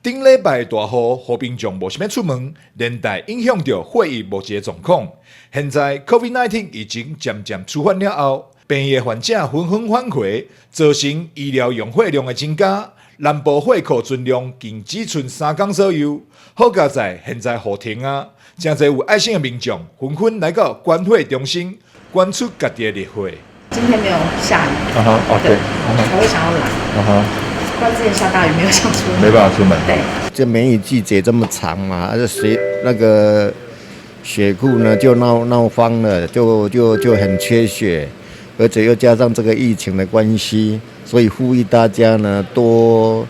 顶礼拜大雨，和民众无啥物出门，连带影响到会议无节状况。现在 COVID-19 疫情渐渐趋缓了后，病疫患者纷纷返回，造成医疗用血量的增加。南部血库存量仅只剩3天左右。好佳在现在雨停啊，真侪有爱心的民众纷纷来到捐血中心，捐出家己的热血。今天没有下雨，对，才会想要来。不然之前下大雨没有想出门，没办法出门。对，这梅雨季节这么长嘛，而且血库呢就闹荒了，就很缺血，而且又加上这个疫情的关系，所以呼吁大家呢多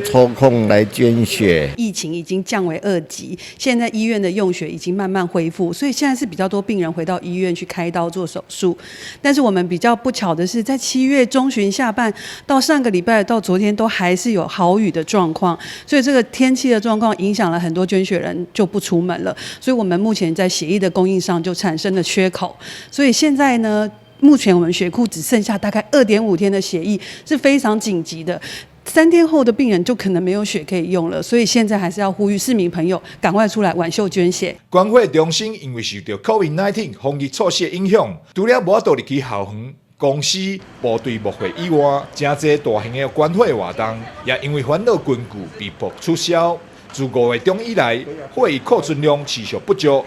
抽空来捐血。疫情已经降为2级，现在医院的用血已经慢慢恢复，所以现在是比较多病人回到医院去开刀做手术。但是我们比较不巧的是，在7月中旬下半到上个礼拜到昨天都还是有豪雨的状况，所以这个天气的状况影响了很多捐血人就不出门了，所以我们目前在血液的供应上就产生了缺口。所以现在呢，目前我们血库只剩下大概2.5天的血液，是非常紧急的。3天后的病人就可能没有血可以用了，所以现在还是要呼吁市民朋友赶快出来挽袖捐血。捐血中心因为受到 COVID-19 防疫措施的影响，除了无法度入去校园、公司、部队募血以外，真侪大型的捐血活动也因为烦恼根据被迫取消。自5月中以来，血液库存量持续不足，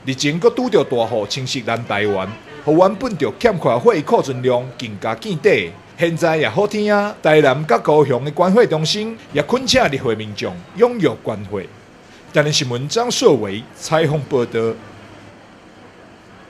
日前阁拄到大雨侵袭南台湾，和原本就欠缺血液库存量更加见底。现在也好天啊！台南甲高雄的捐血中心也恳请热血民众踊跃捐血。台南新闻张硕维采访报道。